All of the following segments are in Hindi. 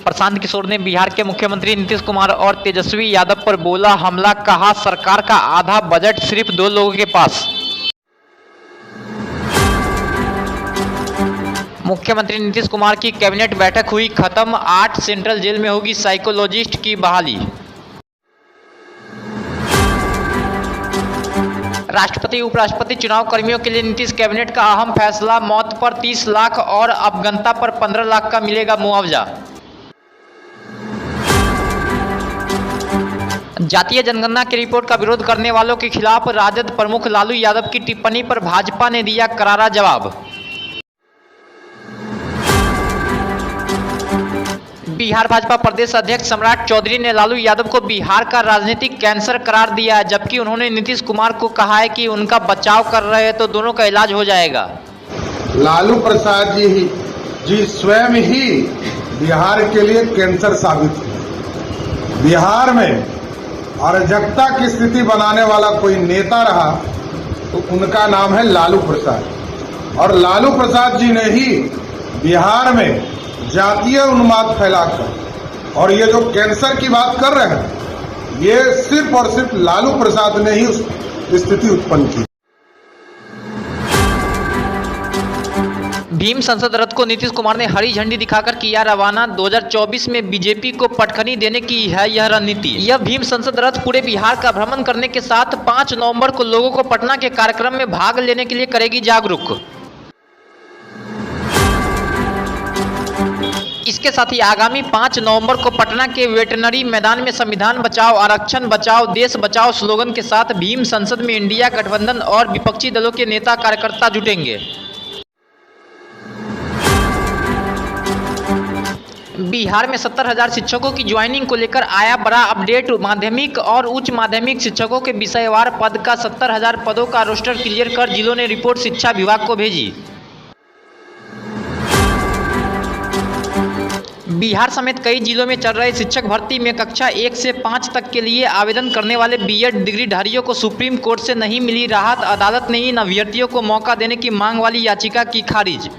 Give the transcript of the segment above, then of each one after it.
प्रशांत किशोर ने बिहार के मुख्यमंत्री नीतीश कुमार और तेजस्वी यादव पर बोला हमला, कहा सरकार का आधा बजट सिर्फ 2 लोगों के पास। मुख्यमंत्री नीतीश कुमार की कैबिनेट बैठक हुई खत्म, 8 सेंट्रल जेल में होगी साइकोलॉजिस्ट की बहाली। राष्ट्रपति उपराष्ट्रपति चुनाव कर्मियों के लिए नीतीश कैबिनेट का अहम फैसला, मौत पर 30 लाख और अपंगता पर 15 लाख का मिलेगा मुआवजा। जातीय जनगणना की रिपोर्ट का विरोध करने वालों के खिलाफ राजद प्रमुख लालू यादव की टिप्पणी पर भाजपा ने दिया करारा जवाब। बिहार भाजपा प्रदेश अध्यक्ष सम्राट चौधरी ने लालू यादव को बिहार का राजनीतिक कैंसर करार दिया है, जबकि उन्होंने नीतीश कुमार को कहा है कि उनका बचाव कर रहे हैं तो दोनों का इलाज हो जाएगा। लालू प्रसाद जी स्वयं ही बिहार के लिए कैंसर साबित हुए। बिहार में अराजकता की स्थिति बनाने वाला कोई नेता रहा तो उनका नाम है लालू प्रसाद, और लालू प्रसाद जी ने ही बिहार में जातीय उन्माद फैलाकर और ये जो कैंसर की बात कर रहे हैं, ये सिर्फ और सिर्फ लालू प्रसाद ने ही उस स्थिति उत्पन्न की। भीम संसद रथ को नीतीश कुमार ने हरी झंडी दिखाकर किया रवाना, 2024 में बीजेपी को पटखनी देने की है यह रणनीति। यह भीम संसद रथ पूरे बिहार का भ्रमण करने के साथ 5 नवंबर को लोगों को पटना के कार्यक्रम में भाग लेने के लिए करेगी जागरूक। इसके साथ ही आगामी 5 नवंबर को पटना के वेटरनरी मैदान में संविधान बचाओ, आरक्षण बचाओ, देश बचाओ स्लोगन के साथ भीम संसद में इंडिया गठबंधन और विपक्षी दलों के नेता कार्यकर्ता जुटेंगे। बिहार में 70,000 शिक्षकों की ज्वाइनिंग को लेकर आया बड़ा अपडेट। माध्यमिक और उच्च माध्यमिक शिक्षकों के विषयवार पद का 70,000 पदों का रोस्टर क्लियर कर जिलों ने रिपोर्ट शिक्षा विभाग को भेजी। बिहार समेत कई जिलों में चल रहे शिक्षक भर्ती में कक्षा 1 से 5 तक के लिए आवेदन करने वाले बीएड डिग्रीधारियों को सुप्रीम कोर्ट से नहीं मिली राहत। अदालत ने इन अभ्यर्थियों को मौका देने की मांग वाली याचिका की खारिज।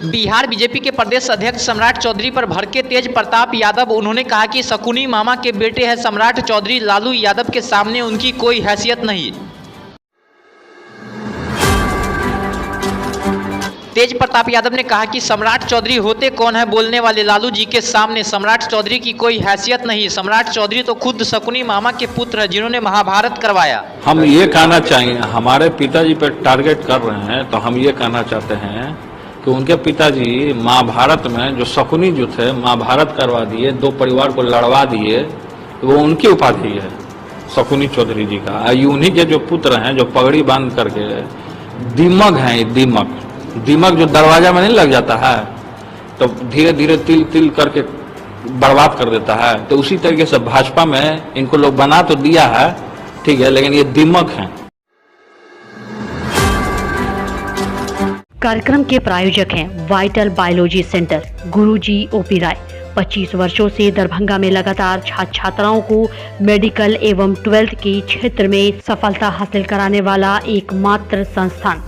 बिहार बीजेपी के प्रदेश अध्यक्ष सम्राट चौधरी पर भड़के तेज प्रताप यादव। उन्होंने कहा कि शकुनी मामा के बेटे हैं सम्राट चौधरी, लालू यादव के सामने उनकी कोई हैसियत नहीं। तेज प्रताप यादव ने कहा कि सम्राट चौधरी होते कौन है बोलने वाले, लालू जी के सामने सम्राट चौधरी की कोई हैसियत नहीं। सम्राट चौधरी तो खुद शकुनी मामा के पुत्र हैं जिन्होंने महाभारत करवाया। हम ये कहना चाहिए, हमारे पिताजी पर टारगेट कर रहे हैं तो हम ये कहना चाहते हैं कि उनके पिताजी महाभारत में जो शकुनी जो थे महाभारत करवा दिए, 2 परिवार को लड़वा दिए, तो वो उनकी उपाधि है शकुनी चौधरी जी का। उन्हीं के जो पुत्र हैं जो पगड़ी बांध करके दीमक हैं, दीमक जो दरवाजा में नहीं लग जाता है तो धीरे धीरे तिल तिल करके बर्बाद कर देता है, तो उसी तरीके से भाजपा में इनको लोग बना तो दिया है, ठीक है, लेकिन ये दीमक हैं। कार्यक्रम के प्रायोजक हैं वाइटल बायोलॉजी सेंटर, गुरुजी ओपी राय। 25 वर्षों से दरभंगा में लगातार छात्र छात्राओं को मेडिकल एवं 12th के क्षेत्र में सफलता हासिल कराने वाला एकमात्र संस्थान।